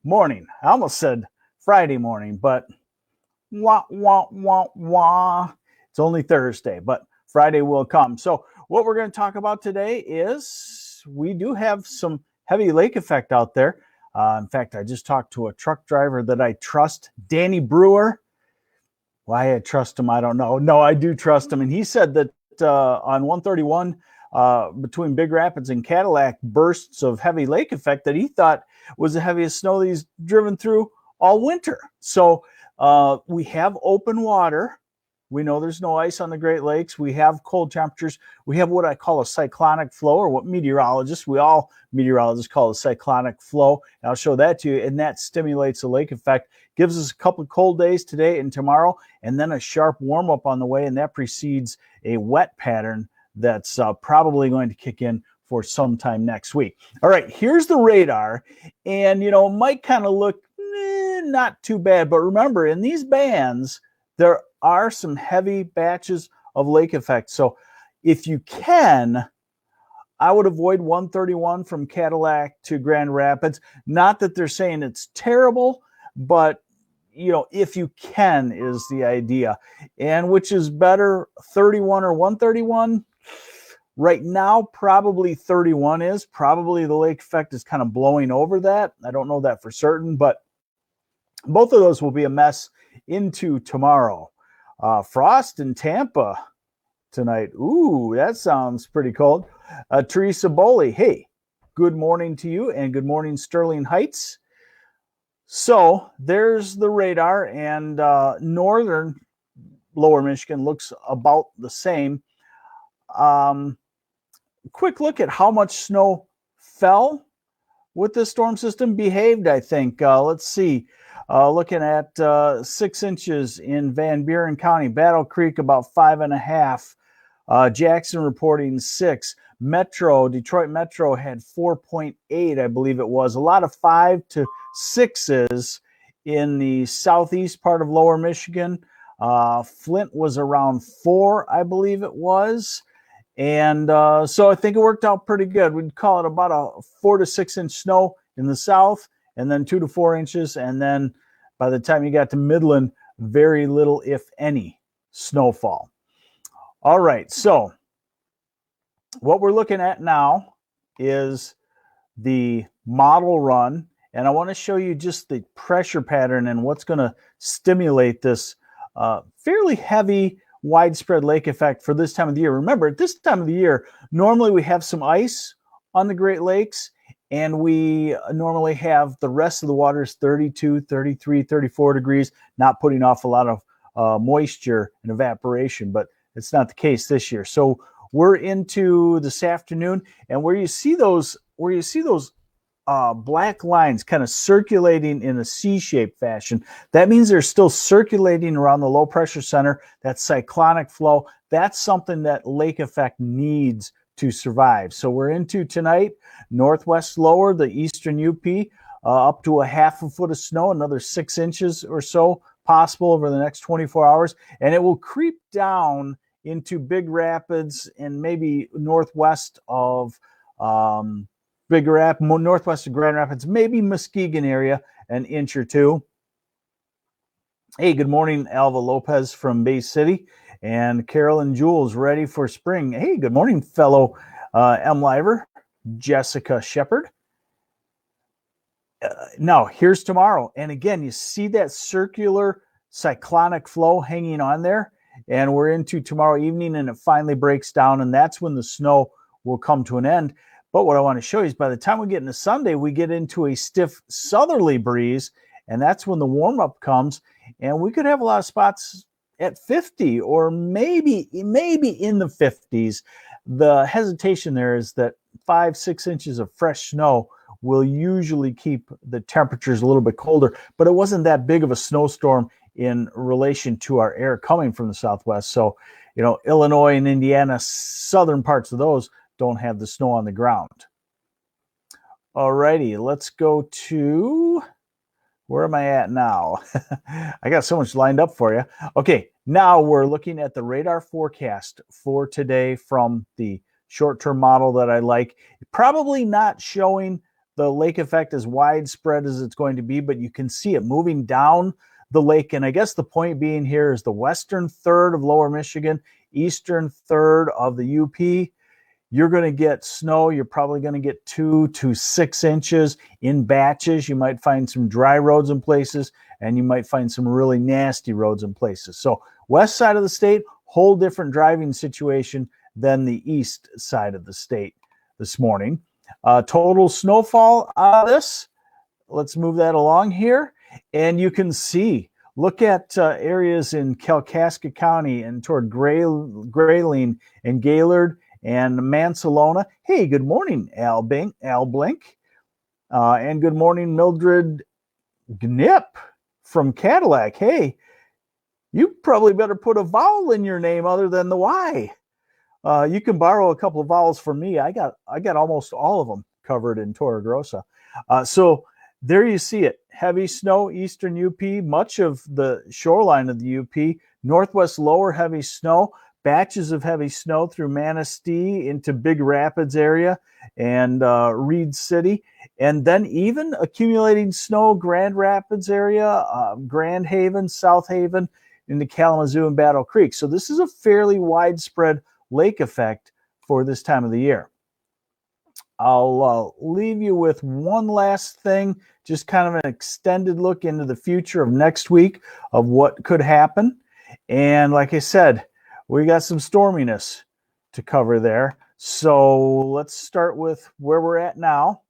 morning. I almost said Friday morning, but wah, wah, wah, wah. It's only Thursday, but Friday will come. So what we're going to talk about today is we do have some heavy lake effect out there. In fact, I just talked to a truck driver that I trust, Danny Brewer. Why I trust him, I don't know. No, I do trust him. And he said that on 131 between Big Rapids and Cadillac, bursts of heavy lake effect that he thought was the heaviest snow that he's driven through all winter. So we have open water. We know there's no ice on the Great Lakes. We have cold temperatures. We have what I call a cyclonic flow, or what all meteorologists call a cyclonic flow. And I'll show that to you. And that stimulates the lake effect. Gives us a couple of cold days today and tomorrow, and then a sharp warm up on the way. And that precedes a wet pattern that's probably going to kick in for sometime next week. All right, here's the radar. And, it might kind of look not too bad. But remember, in these bands, there are some heavy batches of lake effect. So if you can, I would avoid 131 from Cadillac to Grand Rapids. Not that they're saying it's terrible, but if you can is the idea. And which is better, 31 or 131? Right now, probably 31 is. Probably the lake effect is kind of blowing over that. I don't know that for certain, but both of those will be a mess into tomorrow. Frost in Tampa tonight. Ooh, that sounds pretty cold. Teresa Boley, hey, good morning to you, and good morning, Sterling Heights. So there's the radar, and northern lower Michigan looks about the same. Quick look at how much snow fell with the storm system. Behaved, I think. Let's see. Looking at 6 inches in Van Buren County. Battle Creek about 5.5. Jackson reporting 6. Detroit Metro had 4.8, I believe it was. A lot of 5 to 6s in the southeast part of lower Michigan. Flint was around 4, I believe it was. And so I think it worked out pretty good. We'd call it about a 4 to 6 inch snow in the south, and then 2 to 4 inches. And then by the time you got to Midland, very little, if any, snowfall. All right, so what we're looking at now is the model run, and I want to show you just the pressure pattern and what's going to stimulate this fairly heavy, widespread lake effect for this time of the year. Remember, at this time of the year, normally we have some ice on the Great Lakes, and we normally have the rest of the waters 32, 33, 34 degrees, not putting off a lot of moisture and evaporation, but it's not the case this year. So we're into this afternoon, and where you see those black lines kind of circulating in a C-shaped fashion, that means they're still circulating around the low pressure center, that cyclonic flow. That's something that lake effect needs to survive. So we're into tonight, northwest lower, the eastern UP, up to a half a foot of snow, another 6 inches or so possible over the next 24 hours. And it will creep down into Big Rapids and maybe northwest of northwest of Grand Rapids, maybe Muskegon area, an inch or two. Hey, good morning, Alva Lopez from Bay City, and Carolyn Jules ready for spring. Hey, good morning, fellow MLiver, Jessica Shepard. Now, here's tomorrow. And again, you see that circular cyclonic flow hanging on there, and we're into tomorrow evening, and it finally breaks down, and that's when the snow will come to an end. But what I want to show you is by the time we get into Sunday, we get into a stiff southerly breeze, and that's when the warm-up comes, and we could have a lot of spots at 50 or maybe in the 50s. The hesitation there is that 5-6 inches of fresh snow will usually keep the temperatures a little bit colder, but it wasn't that big of a snowstorm in relation to our air coming from the southwest. So, Illinois and Indiana, southern parts of those don't have the snow on the ground. All righty, let's go to, where am I at now? I got so much lined up for you. Okay, now we're looking at the radar forecast for today from the short-term model that I like. Probably not showing the lake effect as widespread as it's going to be, but you can see it moving down the lake. And I guess the point being here is the western third of lower Michigan, eastern third of the UP. You're going to get snow. You're probably going to get 2 to 6 inches in batches. You might find some dry roads in places, and you might find some really nasty roads in places. So west side of the state, whole different driving situation than the east side of the state this morning. Total snowfall out of this. Let's move that along here. And you can see, look at areas in Kalkaska County and toward Grayling and Gaylord and Mansalona. Hey, good morning, Al Blink. And good morning, Mildred Gnip from Cadillac. Hey, you probably better put a vowel in your name other than the Y. You can borrow a couple of vowels from me. I got almost all of them covered in Torre Grossa. So there you see it. Heavy snow, eastern UP, much of the shoreline of the UP, northwest lower heavy snow, batches of heavy snow through Manistee into Big Rapids area and Reed City, and then even accumulating snow, Grand Rapids area, Grand Haven, South Haven, into Kalamazoo and Battle Creek. So this is a fairly widespread lake effect for this time of the year. I'll leave you with one last thing, just kind of an extended look into the future of next week of what could happen. And like I said, we got some storminess to cover there. So let's start with where we're at now.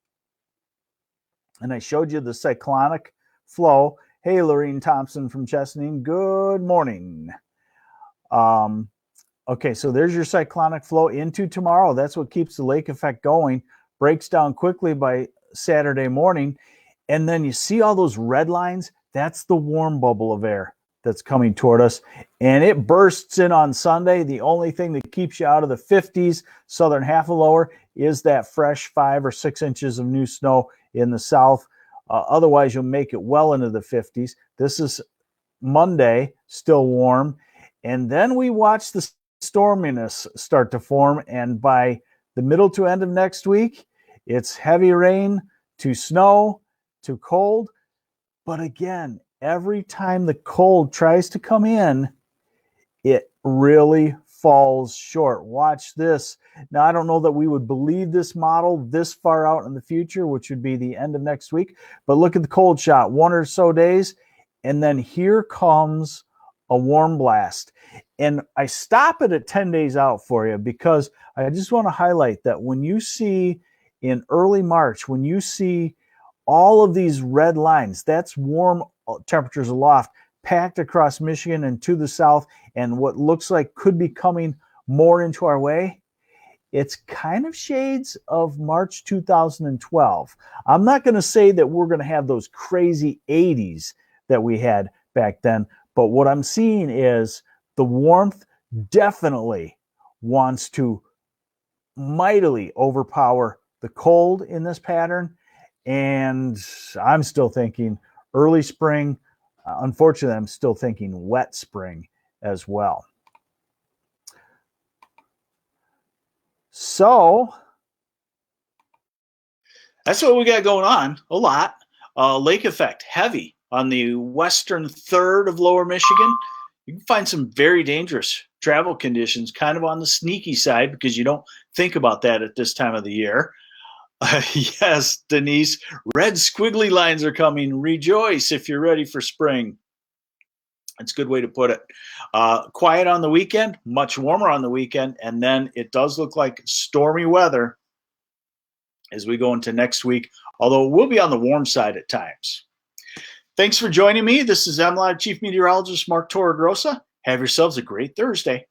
And I showed you the cyclonic flow. Hey, Lorene Thompson from Chesaning, good morning. Okay, so there's your cyclonic flow into tomorrow. That's what keeps the lake effect going. Breaks down quickly by Saturday morning. And then you see all those red lines? That's the warm bubble of air that's coming toward us. And it bursts in on Sunday. The only thing that keeps you out of the 50s, southern half of lower, is that fresh 5 or 6 inches of new snow in the south. Otherwise, you'll make it well into the 50s. This is Monday, still warm. And then we watch the storminess start to form. And by the middle to end of next week, it's heavy rain to snow to cold. But again, every time the cold tries to come in, it really falls short. Watch this. Now, I don't know that we would believe this model this far out in the future, which would be the end of next week. But look at the cold shot, 1 or so days. And then here comes a warm blast. And I stop it at 10 days out for you because I just want to highlight that when you see in early March, when you see all of these red lines, that's warm temperatures aloft, packed across Michigan and to the south, and what looks like could be coming more into our way. It's kind of shades of March 2012. I'm not going to say that we're going to have those crazy 80s that we had back then, but what I'm seeing is the warmth definitely wants to mightily overpower the cold in this pattern. And I'm still thinking early spring. Unfortunately, I'm still thinking wet spring as well. So that's what we got going on. A lot. Lake effect, heavy on the western third of lower Michigan. You can find some very dangerous travel conditions, kind of on the sneaky side, because you don't think about that at this time of the year. Yes, Denise, red squiggly lines are coming. Rejoice if you're ready for spring. That's a good way to put it. Quiet on the weekend, much warmer on the weekend, and then it does look like stormy weather as we go into next week, although it will be on the warm side at times. Thanks for joining me. This is MLive Chief Meteorologist Mark Torregrossa. Have yourselves a great Thursday.